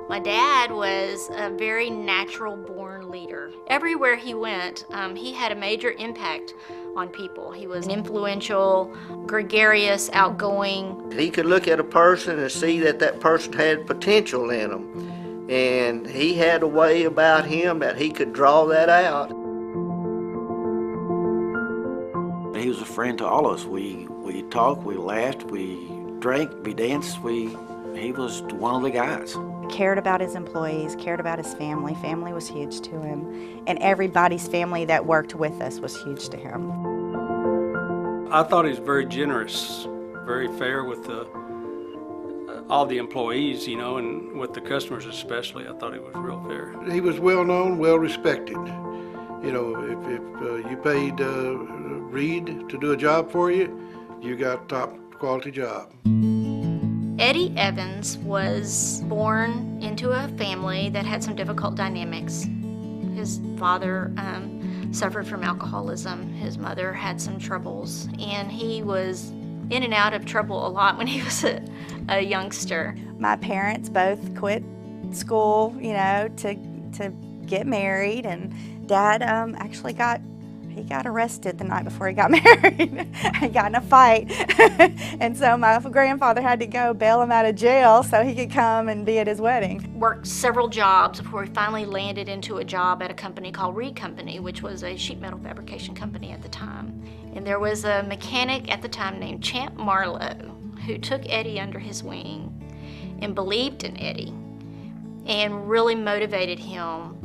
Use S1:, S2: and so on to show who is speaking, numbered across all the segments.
S1: My dad was a very natural-born leader. Everywhere he went, he had a major impact on people. He was influential, gregarious, outgoing.
S2: He could look at a person and see that that person had potential in them. And he had a way about him that he could draw that out.
S3: He was a friend to all of us. We talked, we laughed, we drank, we danced. He was one of the guys.
S4: Cared about his employees, cared about his family. Family was huge to him. And everybody's family that worked with us was huge to him.
S5: I thought he was very generous, very fair with all the employees, you know, and with the customers especially. I thought he was real fair.
S6: He was well known, well respected. You know, if you paid Reed to do a job for you, you got top quality job.
S1: Eddie Evans was born into a family that had some difficult dynamics. His father suffered from alcoholism. His mother had some troubles, and he was in and out of trouble a lot when he was a youngster.
S4: My parents both quit school, you know, to get married, and Dad actually got arrested the night before he got married. He got in a fight. And so my grandfather had to go bail him out of jail so he could come and be at his wedding.
S1: Worked several jobs before he finally landed into a job at a company called Reed Company, which was a sheet metal fabrication company at the time. And there was a mechanic at the time named Champ Marlowe who took Eddie under his wing and believed in Eddie and really motivated him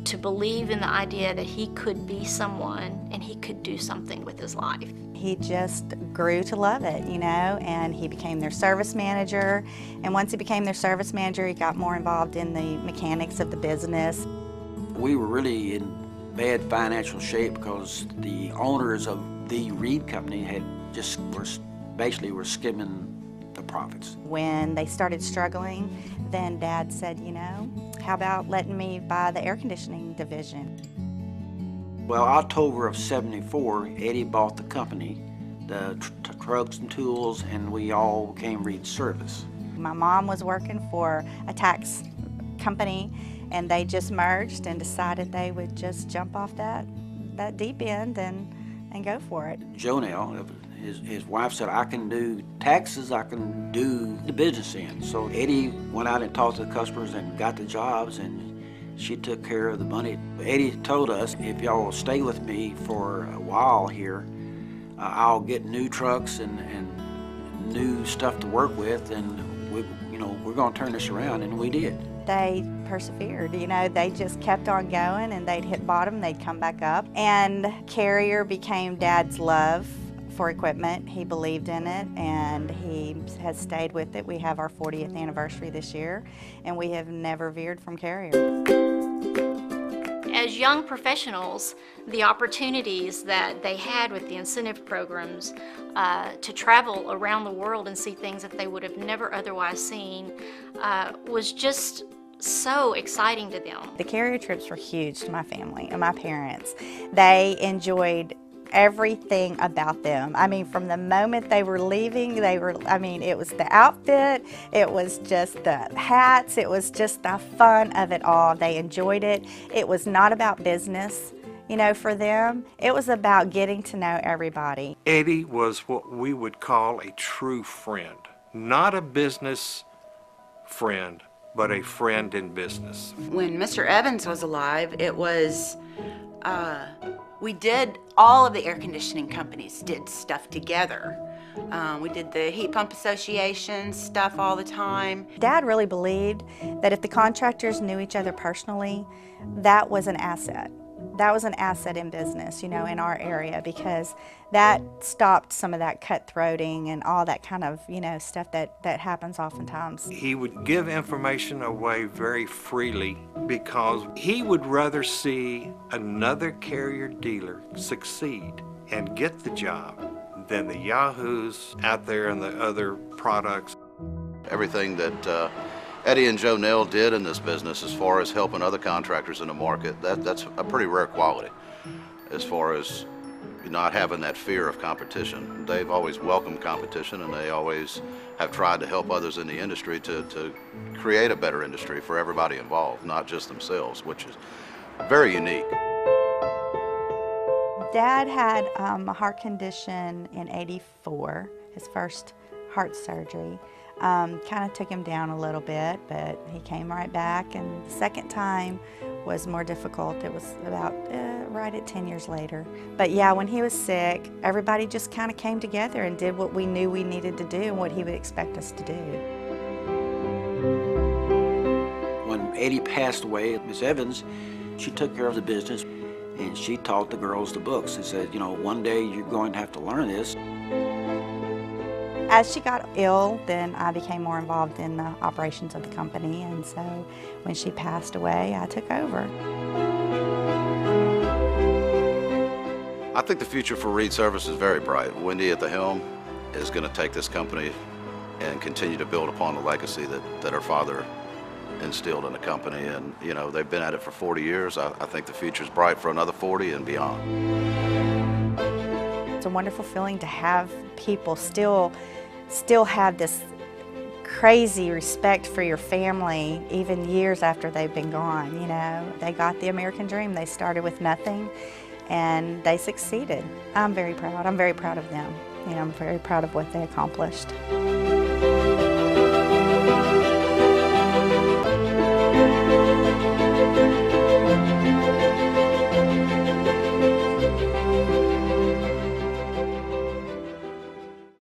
S1: to believe in the idea that he could be someone and he could do something with his life.
S4: He just grew to love it, you know, and he became their service manager. And once he became their service manager, he got more involved in the mechanics of the business.
S3: We were really in bad financial shape because the owners of the Reed Company were skimming the profits.
S4: When they started struggling, then Dad said, you know, how about letting me buy the air conditioning division?
S3: Well, October of '74, Eddie bought the company, the trucks and tools, and we all became Reed Service.
S4: My mom was working for a tax company, and they just merged and decided they would just jump off that deep end and go for it.
S3: JoNell, his wife said, I can do taxes, I can do the business end. So Eddie went out and talked to the customers and got the jobs, and she took care of the money. Eddie told us, if y'all will stay with me for a while here, I'll get new trucks and new stuff to work with, and we're going to turn this around, and we did.
S4: They persevered, you know, they just kept on going, and they'd hit bottom, they'd come back up. And Carrier became Dad's love for equipment. He believed in it, and he has stayed with it. We have our 40th anniversary this year, and we have never veered from Carrier.
S1: As young professionals, the opportunities that they had with the incentive programs to travel around the world and see things that they would have never otherwise seen was just so exciting to them.
S4: The Carrier trips were huge to my family and my parents. They enjoyed everything about them. I mean, from the moment they were leaving, it was the outfit, it was just the hats, it was just the fun of it all. They enjoyed it. It was not about business, you know, for them. It was about getting to know everybody.
S7: Eddie was what we would call a true friend. Not a business friend, but a friend in business.
S8: When Mr. Evans was alive, it was, we did, all of the air conditioning companies did stuff together. We did the Heat Pump Association stuff all the time.
S4: Dad really believed that if the contractors knew each other personally, that was an asset. That was an asset in business, you know, in our area, because that stopped some of that cutthroating and all that kind of, you know, stuff that happens oftentimes.
S7: He would give information away very freely because he would rather see another Carrier dealer succeed and get the job than the yahoos out there and the other products.
S9: Everything that Eddie and JoNell did in this business as far as helping other contractors in the market, that's a pretty rare quality as far as, not having that fear of competition. They've always welcomed competition, and they always have tried to help others in the industry to create a better industry for everybody involved, not just themselves, which is very unique.
S4: Dad had a heart condition in '84, his first heart surgery. Kind of took him down a little bit, but he came right back, and the second time was more difficult. It was about right at 10 years later. But yeah, when he was sick, everybody just kind of came together and did what we knew we needed to do and what he would expect us to do.
S3: When Eddie passed away, Miss Evans, she took care of the business, and she taught the girls the books. She said, you know, one day you're going to have to learn this.
S4: As she got ill, then I became more involved in the operations of the company, and so when she passed away, I took over.
S9: I think the future for Reed Service is very bright. Wendy at the helm is going to take this company and continue to build upon the legacy that her father instilled in the company. And, you know, they've been at it for 40 years. I think the future's bright for another 40 and beyond.
S4: It's a wonderful feeling to have people still have this crazy respect for your family even years after they've been gone. You know, they got the American dream. They started with nothing and they succeeded. I'm very proud. I'm very proud of them. You know, I'm very proud of what they accomplished.